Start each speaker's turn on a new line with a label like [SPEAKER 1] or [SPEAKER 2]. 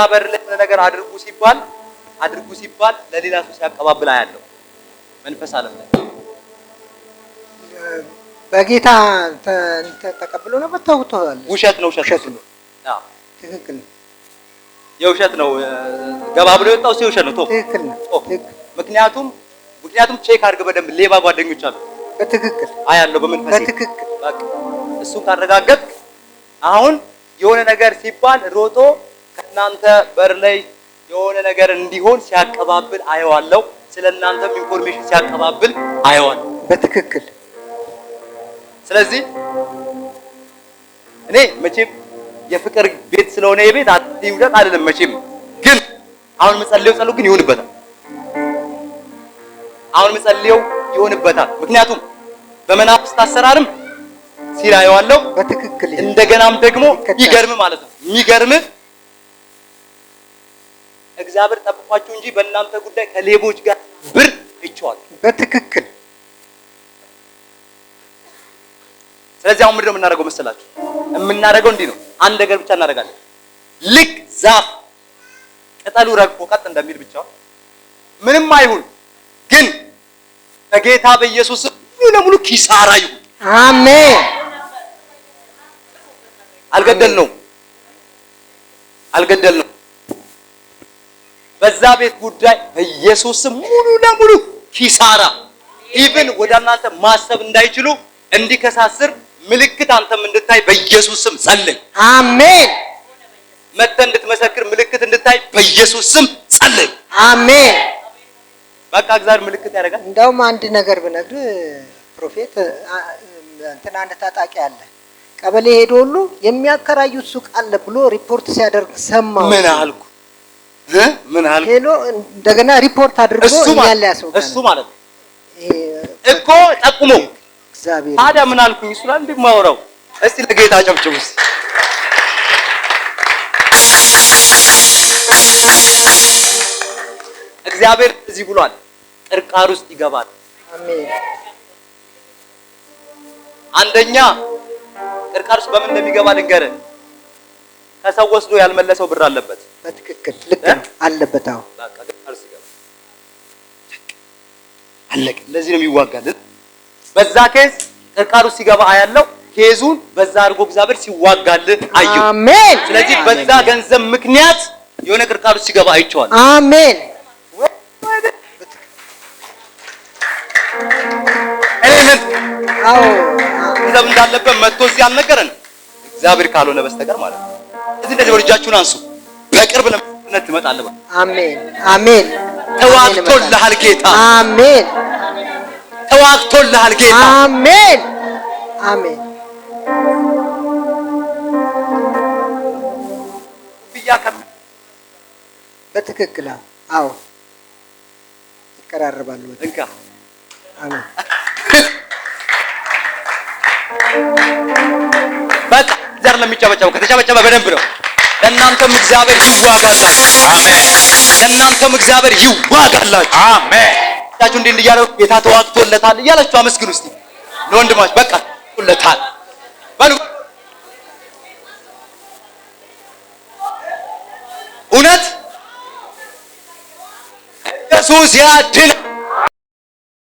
[SPEAKER 1] በር ላይ ነገር አድርጉ ሲባል ለሌላ ሰው ሲያቀባብል አያለው መንፈስ ዓለም ላይ
[SPEAKER 2] በጌታ ተቀብሎ ነው በተውቷል።
[SPEAKER 1] ውሸት ነው። አዎ
[SPEAKER 2] ትክክል
[SPEAKER 1] የውሸት ነው። ገባ ብሎ የወጣው ሲውሸት ነው።
[SPEAKER 2] ትክክል ነው።
[SPEAKER 1] ምክንያቱም ቼክ አድርገ በደንብ ሌባ ጓደኞች አሉ።
[SPEAKER 2] በትክክል
[SPEAKER 1] አያለው በመንፈስ
[SPEAKER 2] በትክክል
[SPEAKER 1] በቃ እሱ ካረጋገጥ አሁን የሆነ ነገር ሲባል ሮጦ ከናንተ በር ላይ የሆነ ነገር እንዲሆን ሲያቀባብል አየዋለሁ። ስለናንተም ኢንፎርሜሽን ሲያቀባብል አየዋለሁ
[SPEAKER 2] በትክክል።
[SPEAKER 1] ስለዚህ እኔ መቼም የፍቅር ቤት ስለሆነ የቤት አትይውደቅ አይደለም። መቼም ግን አሁን መጸለዩ ግን ይሆንበታል። ምክንያቱም በመናፍስት አሰራርም ሲላየዋለሁ
[SPEAKER 2] በትክክል።
[SPEAKER 1] እንደገናም ደግሞ ይገርም ማለት ነው። የሚገርም እግዚአብሔር ጠብቋችሁ እንጂ በእናንተ ጉዳይ ከሌቦች ጋር ብር ይቻላል።
[SPEAKER 2] በትክክል።
[SPEAKER 1] ስለዚህ አሁን ምንድነው የምናደርገው መሰላችሁ? የምናደርገው እንዲህ ነው። አንድ ነገር ብቻ እናደርጋለን። ልክ ዛፍ ቅጠሉ ረግፎ ቀጥ እንደሚል ብቻ ምንም አይሁን፣ ግን በጌታ በኢየሱስ ሙሉ ለሙሉ ኪሳራ ይሁን።
[SPEAKER 2] አሜን።
[SPEAKER 1] አልገደልነው። በዛ ቤት ጉዳይ በኢየሱስ ሙሉ ለሙሉ ኪሳራ ኢቭን ወደ እናንተ ማሰብ እንዳይችሉ እንዲከሳስር ምልክት አንተም እንድታይ በኢየሱስ ስም ጸልይ።
[SPEAKER 2] አሜን።
[SPEAKER 1] መጥተህ እንድትመሰክር ምልክት እንድታይ በኢየሱስ ስም ጸልይ።
[SPEAKER 2] አሜን።
[SPEAKER 1] በቃ እግዚአብሔር ምልክት ያደርጋል።
[SPEAKER 2] እንደውም አንድ ነገር ብነግር ፕሮፌት እንትና አንድ ታጣቂ አለ ቀበሌ ሄዶ ሁሉ የሚያከራዩት ሱቅ አለ ብሎ ሪፖርት ሲያደርግ ሰማው።
[SPEAKER 1] ምን አልኩ
[SPEAKER 2] ሄሎ እንደገና ሪፖርት አድርጎ እኛን ሊያስወጣ
[SPEAKER 1] እሱ ማለት እኮ ጠቁሞ እግዚአብሔር ታዲያ ምን አልኩኝ? እሱ ላይ እንደማወራው እስቲ ለጌታ ጨብጭቡ። እግዚአብሔር እዚህ ብሏል፣ ቅርቃር ውስጥ ይገባል።
[SPEAKER 2] አሜን።
[SPEAKER 1] አንደኛ ቅርቃር ውስጥ በምን እንደሚገባ ልንገርህ። ከሰው ወስዶ ያልመለሰው ብር አለበት።
[SPEAKER 2] በትክክል ልክ ነው አለበት። አዎ
[SPEAKER 1] በቃ ቅርቃር ውስጥ ይገባል። አለቀ። ለዚህ ነው የሚዋጋልን። በዛ ኬዝ ቅርቃር ውስጥ ሲገባ አያለው። ኬዙን በዛ አድርጎ እግዚአብሔር ሲዋጋልህ አየሁ።
[SPEAKER 2] አሜን።
[SPEAKER 1] ስለዚህ በዛ ገንዘብ ምክንያት የሆነ ቅርቃር ውስጥ ሲገባ አይቼዋለሁ።
[SPEAKER 2] አሜን።
[SPEAKER 1] ገንዘብ እንዳለበት መጥቶ እዚህ አልነገረን እግዚአብሔር ካልሆነ በስተቀር ማለት ነው። እንደዚህ ወርጃችሁን አንሱ። በቅርብ ለምነት ትመጣለህ።
[SPEAKER 2] አሜን። አሜን።
[SPEAKER 1] ተዋግቶልሃል ጌታ።
[SPEAKER 2] አሜን።
[SPEAKER 1] ተዋግቶልሃል ጌታ።
[SPEAKER 2] አሜን። አሜን። በትክክል አዎ ይቀራረባሉ።
[SPEAKER 1] እንካ
[SPEAKER 2] አሜን።
[SPEAKER 1] በቃ ዘር ለሚጨበጨበው ከተጨበጨበ በደንብ ነው። ለእናንተም እግዚአብሔር ይዋጋላችሁ። አሜን። ለእናንተም እግዚአብሔር ይዋጋላችሁ። አሜን። ታችሁ እንዴ እንዲያለው ጌታ ተዋግቶለታል እያላችሁ አመስግኑ እስቲ ለወንድማችሁ። በቃ ተዋግቶለታል በሉ። እውነት ኢየሱስ ያድናል።